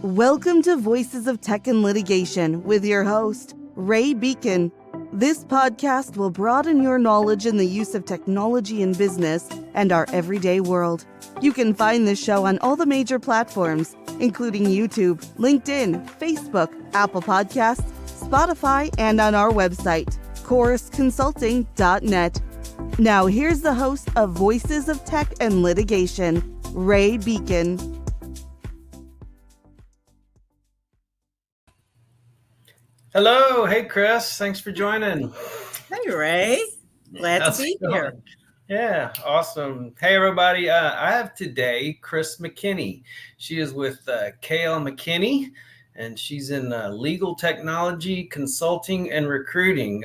Welcome to Voices of Tech and Litigation with your host, Ray Beken. This podcast will broaden your knowledge in the use of technology in business and our everyday world. You can find this show on all the major platforms, including YouTube, LinkedIn, Facebook, Apple Podcasts, Spotify, and on our website, chorusconsulting.net. Now here's the host of Voices of Tech and Litigation, Ray Beken. Hello. Hey, Khrys. Thanks for joining. Hey, Ray. Glad How's to be it going? here. Yeah, awesome. Hey, everybody. I have today Khrys McKinney. She is with KL McKinney, and she's in legal technology, consulting, and recruiting.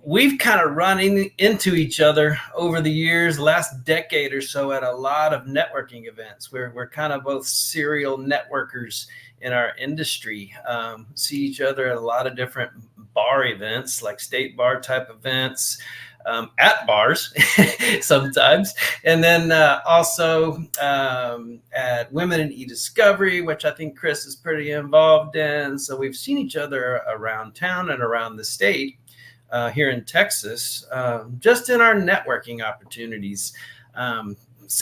We've kind of run into each other over the years, last decade or so, at a lot of networking events. We're kind of both serial networkers in our industry. See each other at a lot of different bar events, like state bar type events, at bars sometimes, and then also at Women in E-Discovery, which I think Khrys is pretty involved in. So we've seen each other around town and around the state here in Texas, just in our networking opportunities.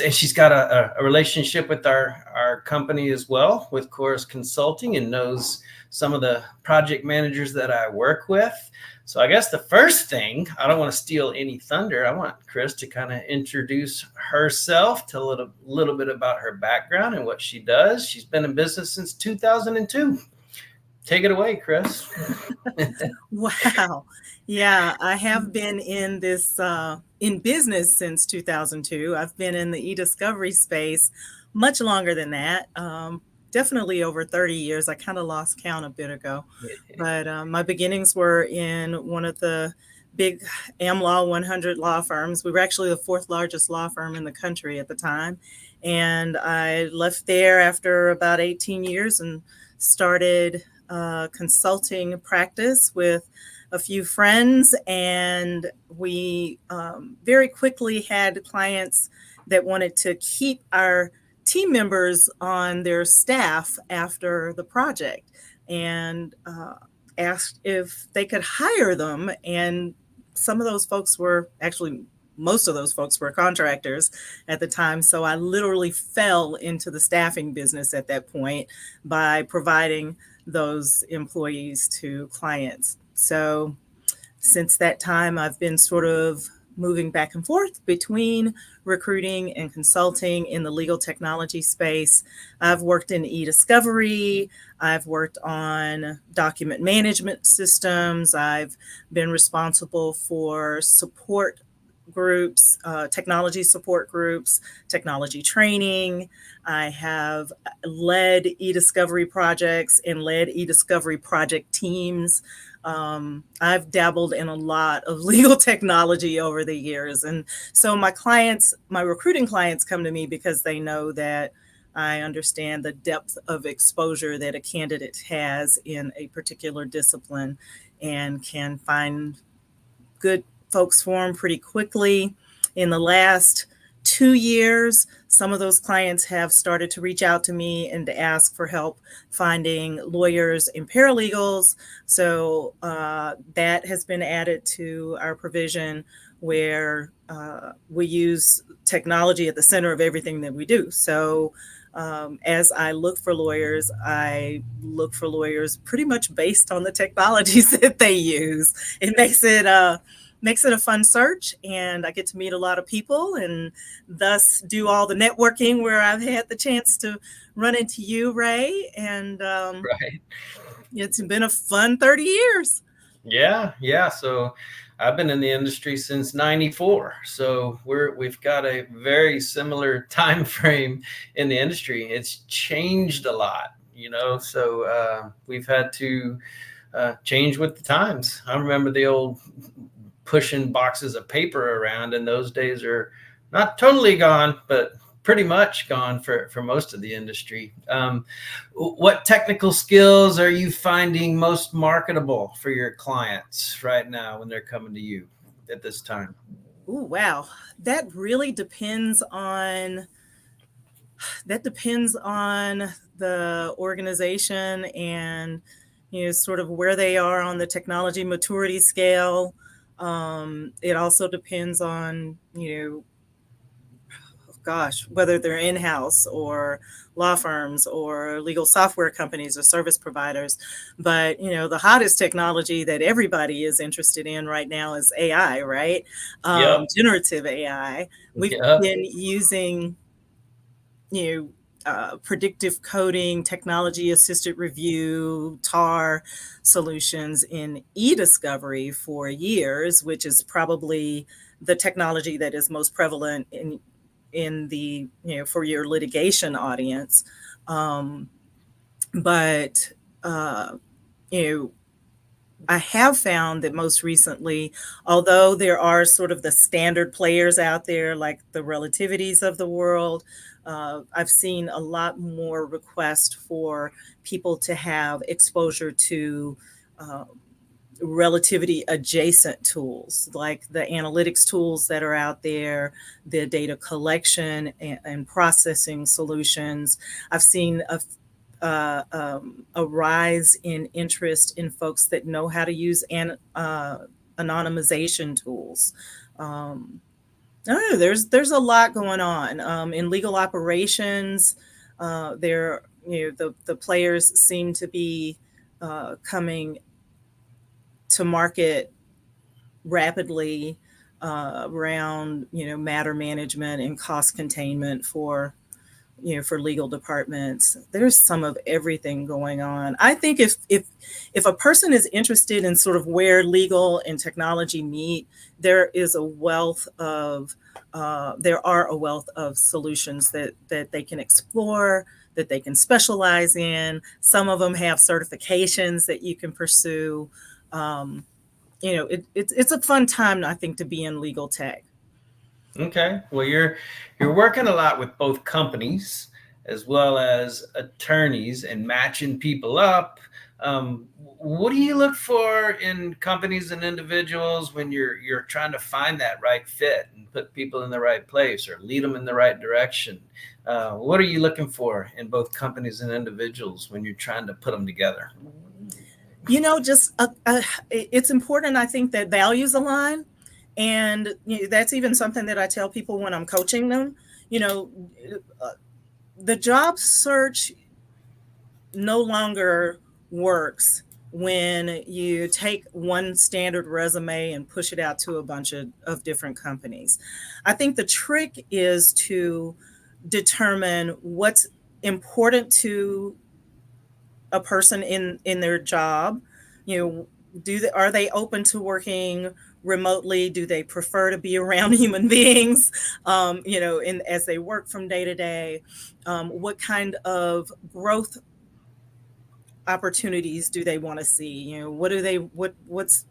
And she's got a relationship with our company as well, with Chorus Consulting, and knows some of the project managers that I work with. So I guess the first thing, I don't want to steal any thunder. I want Khrys to kind of introduce herself, tell a little bit about her background and what she does. She's been in business since 2002. Take it away, Khrys. Wow. Yeah, I have been in this in business since 2002. I've been in the e-discovery space much longer than that. Definitely over 30 years. I kind of lost count a bit ago. But my beginnings were in one of the big AmLaw 100 law firms. We were actually the fourth largest law firm in the country at the time. And I left there after about 18 years and started consulting practice with a few friends, and we very quickly had clients that wanted to keep our team members on their staff after the project, and asked if they could hire them. And some of those folks were actually, most of those folks were contractors at the time. So I literally fell into the staffing business at that point by providing those employees to clients. So since that time, I've been sort of moving back and forth between recruiting and consulting in the legal technology space. I've worked in e-discovery. I've worked on document management systems. I've been responsible for support groups, technology support groups, technology training. I have led e-discovery projects and led e-discovery project teams. I've dabbled in a lot of legal technology over the years. And so my recruiting clients come to me because they know that I understand the depth of exposure that a candidate has in a particular discipline and can find good folks for them pretty quickly. In the last 2 years, some of those clients have started to reach out to me and to ask for help finding lawyers and paralegals. So that has been added to our provision, where we use technology at the center of everything that we do. So as I look for lawyers, I look for lawyers pretty much based on the technologies that they use. It makes it a fun search, and I get to meet a lot of people and thus do all the networking where I've had the chance to run into you, Ray. And Right. It's been a fun 30 years. Yeah. So I've been in the industry since '94. So we've got a very similar time frame in the industry. It's changed a lot, so we've had to change with the times. I remember the old pushing boxes of paper around, and those days are not totally gone, but pretty much gone for most of the industry. What technical skills are you finding most marketable for your clients right now when they're coming to you at this time? Ooh, wow. That really depends on That depends on the organization and, sort of where they are on the technology maturity scale. It also depends on, gosh, whether they're in-house or law firms or legal software companies or service providers. But, the hottest technology that everybody is interested in right now is AI, right? Yep. Generative AI. We've Yep. been using, predictive coding, technology assisted review, TAR solutions in e-discovery for years, which is probably the technology that is most prevalent in the, for your litigation audience. But you know I have found that most recently, although there are sort of the standard players out there, like the relativities of the world, I've seen a lot more requests for people to have exposure to uh, relativity adjacent tools, like the analytics tools that are out there, the data collection and processing solutions. I've seen a rise in interest in folks that know how to use anonymization tools. Um, I don't know, there's a lot going on in legal operations. There, the players seem to be coming to market rapidly around, matter management and cost containment for, for legal departments. There's some of everything going on. I think if a person is interested in sort of where legal and technology meet, there is a wealth of there are a wealth of solutions that they can explore, that they can specialize in. Some of them have certifications that you can pursue. Um, it's a fun time, I think, to be in legal tech. Okay. Well, you're working a lot with both companies as well as attorneys and matching people up. What do you look for in companies and individuals when you're trying to find that right fit and put people in the right place or lead them in the right direction? What are you looking for in both companies and individuals when you're trying to put them together? Just it's important, I think, that values align. And that's even something that I tell people when I'm coaching them. You know, uh, the job search no longer works when you take one standard resume and push it out to a bunch of different companies. I think the trick is to determine what's important to a person in their job. You know, are they open to working remotely? Do they prefer to be around human beings? As they work from day to day, what kind of growth opportunities do they want to see? What do they what's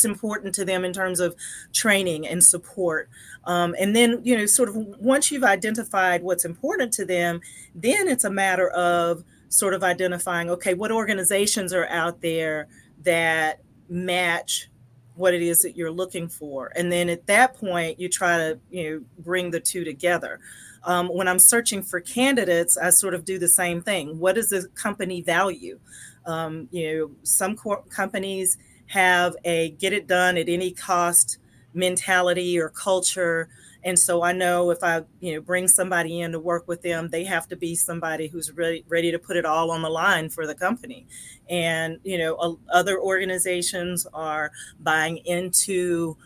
important to them in terms of training and support? And then, sort of once you've identified what's important to them, then it's a matter of sort of identifying, okay, what organizations are out there that match what it is that you're looking for. And then at that point, you try to, bring the two together. When I'm searching for candidates, I sort of do the same thing. What does the company value? Some companies have a get it done at any cost mentality or culture. And so I know if I, bring somebody in to work with them, they have to be somebody who's ready to put it all on the line for the company. And, other organizations are buying into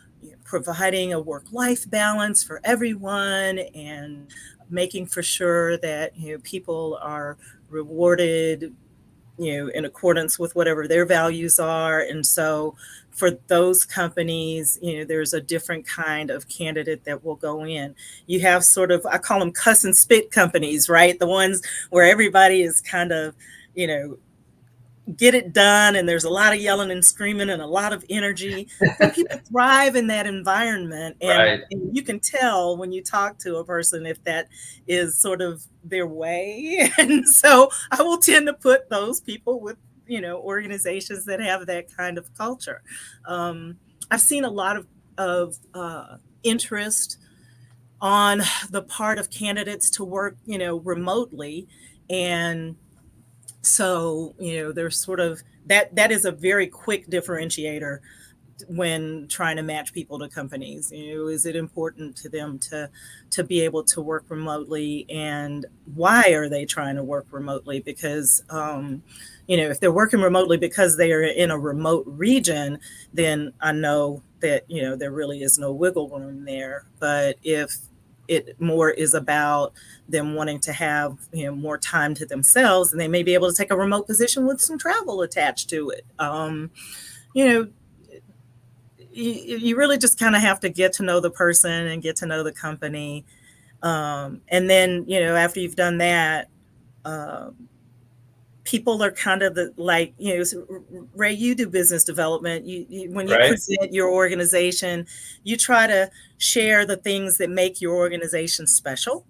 providing a work-life balance for everyone and making for sure that, people are rewarded, in accordance with whatever their values are. And so for those companies, there's a different kind of candidate that will go in. You have sort of, I call them cuss and spit companies, right? The ones where everybody is kind of, get it done, and there's a lot of yelling and screaming and a lot of energy. Some people thrive in that environment, and Right. you can tell when you talk to a person if that is sort of their way. And so I will tend to put those people with, organizations that have that kind of culture. I've seen a lot of interest on the part of candidates to work, remotely. And so, there's sort of that is a very quick differentiator when trying to match people to companies. Is it important to them to be able to work remotely, and why are they trying to work remotely? Because if they're working remotely because they are in a remote region, then I know that there really is no wiggle room there. But if it more is about them wanting to have more time to themselves, and they may be able to take a remote position with some travel attached to it. You know, you really just kind of have to get to know the person and get to know the company. And then, after you've done that, people are kind of Ray, you do business development. When you Right. present your organization, you try to share the things that make your organization special.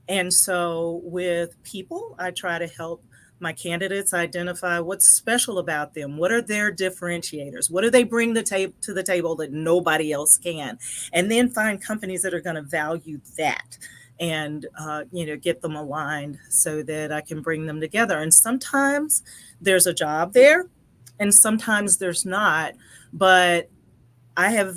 And so with people, I try to help my candidates identify what's special about them. What are their differentiators? What do they bring to the table that nobody else can? And then find companies that are going to value that, and get them aligned so that I can bring them together. And sometimes there's a job there, and sometimes there's not. But I have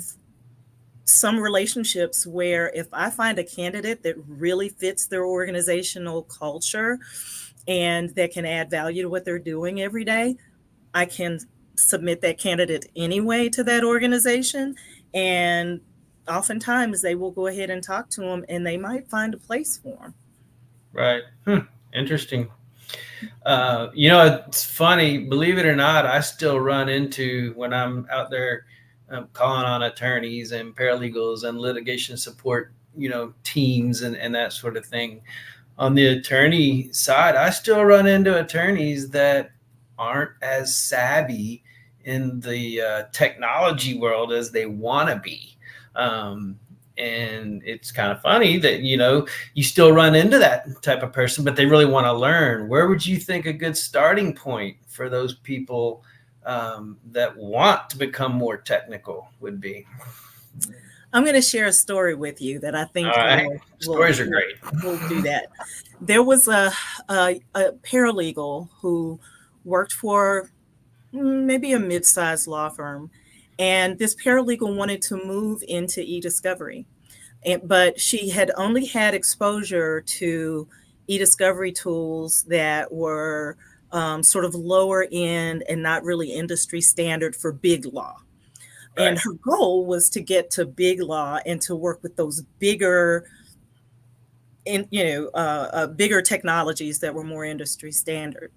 some relationships where if I find a candidate that really fits their organizational culture and that can add value to what they're doing every day, I can submit that candidate anyway to that organization. And oftentimes they will go ahead and talk to them, and they might find a place for them. Right. Interesting. It's funny, believe it or not, I still run into, when I'm out there calling on attorneys and paralegals and litigation support, teams and that sort of thing. On the attorney side, I still run into attorneys that aren't as savvy in the technology world as they want to be. And it's kind of funny that, you still run into that type of person, but they really want to learn. Where would you think a good starting point for those people that want to become more technical would be? I'm going to share a story with you that I think All right. Stories are great. will do that. There was a paralegal who worked for maybe a mid-sized law firm, and this paralegal wanted to move into e-discovery, but she had only had exposure to e-discovery tools that were sort of lower end and not really industry standard for big law. Right. And her goal was to get to big law and to work with those bigger bigger technologies that were more industry standard.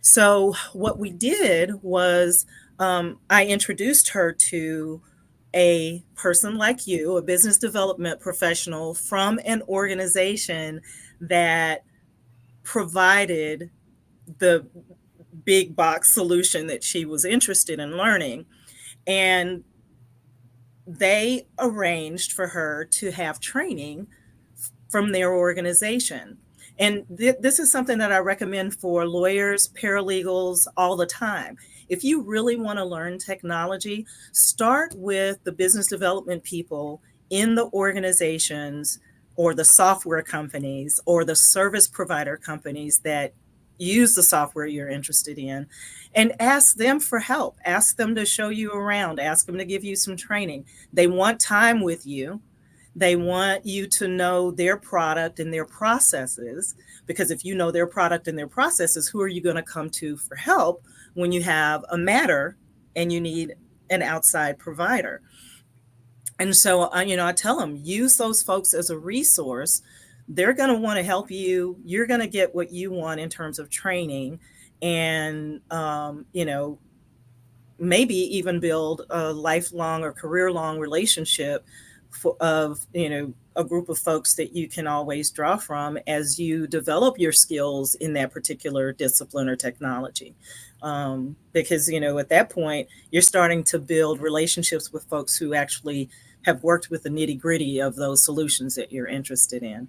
So what we did was I introduced her to a person like you, a business development professional from an organization that provided the big box solution that she was interested in learning. And they arranged for her to have training from their organization. And this is something that I recommend for lawyers, paralegals, all the time. If you really want to learn technology, start with the business development people in the organizations or the software companies or the service provider companies that use the software you're interested in, and ask them for help. Ask them to show you around. Ask them to give you some training. They want time with you. They want you to know their product and their processes, because if you know their product and their processes, who are you going to come to for help when you have a matter and you need an outside provider? And so, I tell them, use those folks as a resource. They're going to want to help you. You're going to get what you want in terms of training, and, maybe even build a lifelong or career-long relationship of a group of folks that you can always draw from as you develop your skills in that particular discipline or technology. Because at that point you're starting to build relationships with folks who actually have worked with the nitty-gritty of those solutions that you're interested in.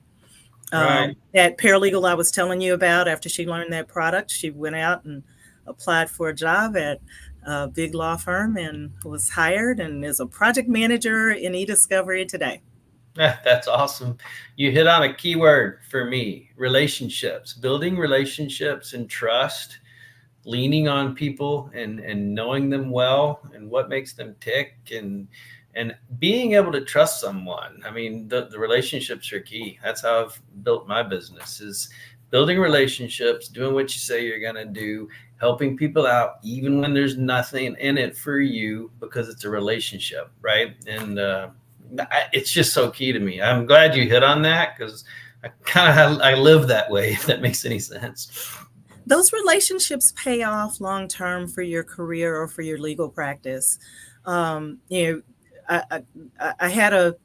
Right. That paralegal I was telling you about, after she learned that product, she went out and applied for a job at a big law firm and was hired and is a project manager in e-discovery today. That's awesome. You hit on a key word for me, relationships, building relationships and trust, leaning on people and knowing them well and what makes them tick and being able to trust someone. I mean, the relationships are key. That's how I've built my business, is building relationships, doing what you say you're going to do, helping people out even when there's nothing in it for you, because it's a relationship, right? And it's just so key to me. I'm glad you hit on that, because I live that way, if that makes any sense. Those relationships pay off long term for your career or for your legal practice. You know, I had a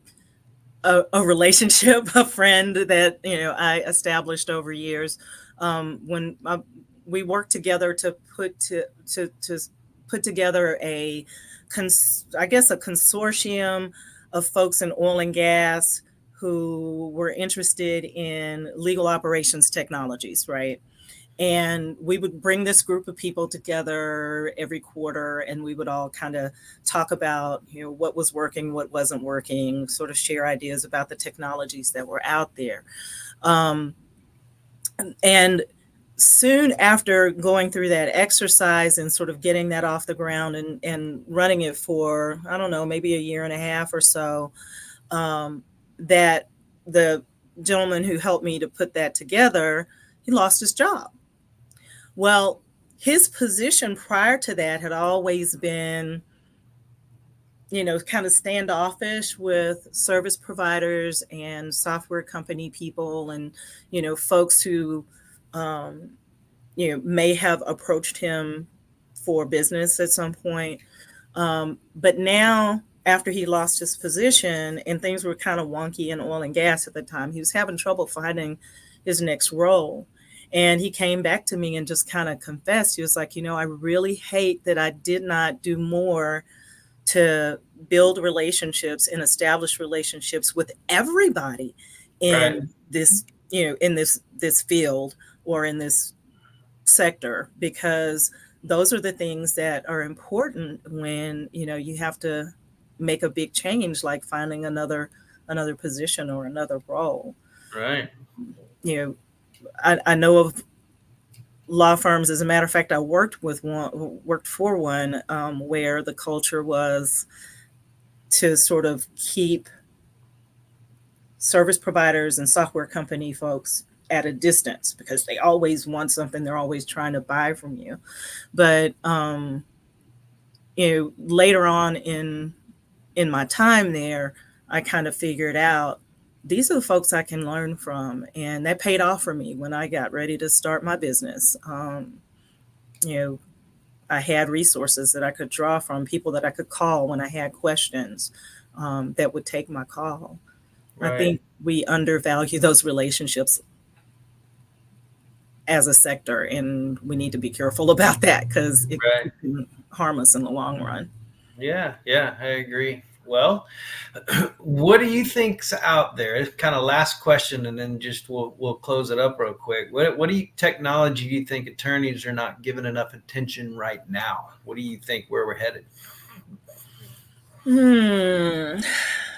relationship, a friend that I established over years. When we worked together to put together I guess a consortium of folks in oil and gas who were interested in legal operations technologies, right? And we would bring this group of people together every quarter, and we would all kind of talk about, what was working, what wasn't working, sort of share ideas about the technologies that were out there. And soon after going through that exercise and sort of getting that off the ground and running it for, I don't know, maybe a year and a half or so, that the gentleman who helped me to put that together, he lost his job. Well, his position prior to that had always been, kind of standoffish with service providers and software company people and, folks who, may have approached him for business at some point. But now, after he lost his position and things were kind of wonky in oil and gas at the time, he was having trouble finding his next role. And he came back to me and just kind of confessed. He was like, I really hate that I did not do more to build relationships and establish relationships with everybody Right. in this, in this field or in this sector, because those are the things that are important when, you have to make a big change, like finding another position or another role. Right. I know of law firms. As a matter of fact, I worked for one where the culture was to sort of keep service providers and software company folks at a distance, because they always want something. They're always trying to buy from you. But later on in my time there, I kind of figured out these are the folks I can learn from. And that paid off for me when I got ready to start my business. I had resources that I could draw from, people that I could call when I had questions, that would take my call. I Right. think we undervalue those relationships as a sector, and we need to be careful about that, because it Right. can harm us in the long run. Yeah, I agree. Well, what do you think's out there? It's kind of last question, and then just we'll close it up real quick. What technology do you think attorneys are not giving enough attention right now? What do you think, where we're headed?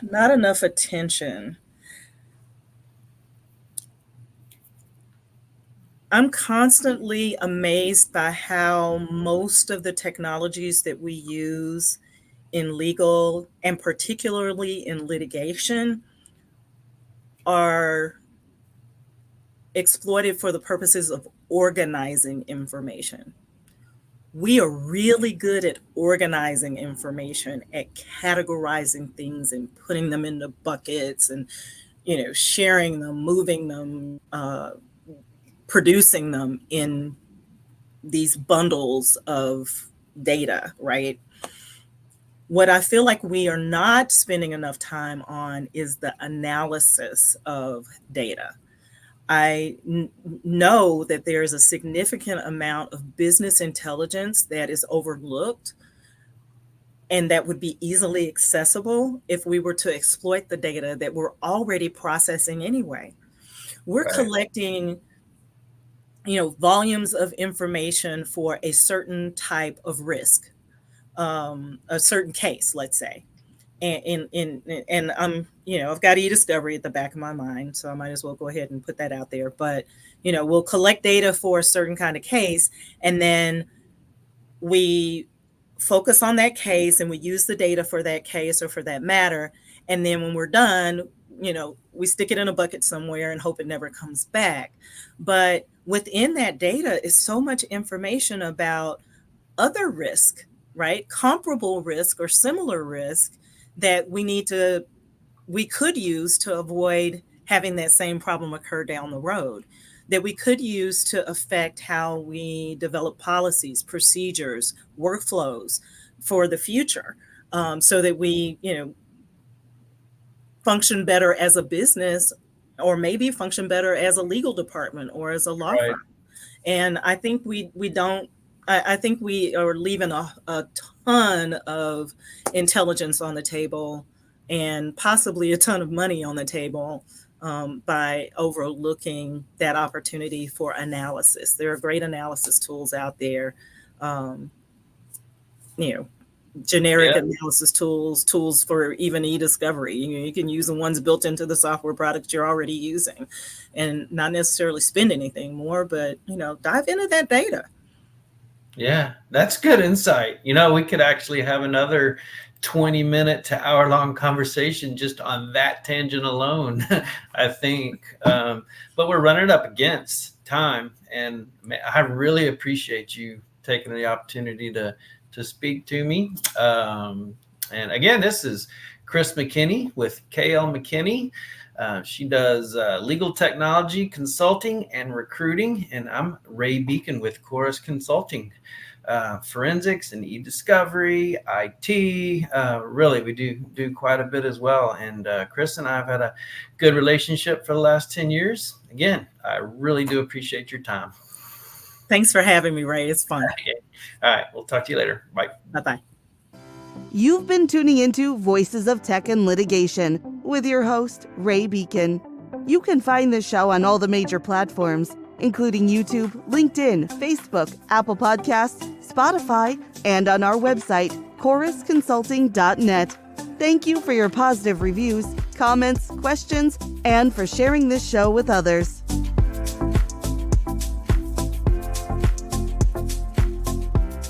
Not enough attention. I'm constantly amazed by how most of the technologies that we use in legal, and particularly in litigation, are exploited for the purposes of organizing information. We are really good at organizing information, at categorizing things and putting them into buckets and, sharing them, moving them, producing them in these bundles of data, right? What I feel like we are not spending enough time on is the analysis of data. I know that there's a significant amount of business intelligence that is overlooked and that would be easily accessible if we were to exploit the data that we're already processing anyway. We're Right. collecting, volumes of information for a certain type of risk, a certain case, let's say. And I'm, I've got e-discovery at the back of my mind, so I might as well go ahead and put that out there. But, we'll collect data for a certain kind of case, and then we focus on that case and we use the data for that case or for that matter. And then when we're done, we stick it in a bucket somewhere and hope it never comes back. But within that data is so much information about other risk, right? Comparable risk or similar risk that we could use to avoid having that same problem occur down the road, that we could use to affect how we develop policies, procedures, workflows for the future, so that we, function better as a business, or maybe function better as a legal department or as a law Right. firm. And I think we don't. I think we are leaving a ton of intelligence on the table and possibly a ton of money on the table by overlooking that opportunity for analysis. There are great analysis tools out there, generic analysis tools for even e-discovery. You can use the ones built into the software products you're already using and not necessarily spend anything more, but, dive into that data. Yeah, that's good insight. We could actually have another 20-minute to hour-long conversation just on that tangent alone, I think. But we're running up against time, and I really appreciate you taking the opportunity to speak to me. And again, this is Khrys McKinney with KL McKinney. She does legal technology consulting and recruiting, and I'm Ray Beken with Chorus Consulting, forensics and e-discovery, IT. Really, we do quite a bit as well. And Khrys and I have had a good relationship for the last 10 years. Again, I really do appreciate your time. Thanks for having me, Ray. It's fun. Okay. All right, we'll talk to you later. Bye. Bye-bye. You've been tuning into Voices of Tech and Litigation with your host, Ray Beken. You can find this show on all the major platforms, including YouTube, LinkedIn, Facebook, Apple Podcasts, Spotify, and on our website, chorusconsulting.net. Thank you for your positive reviews, comments, questions, and for sharing this show with others.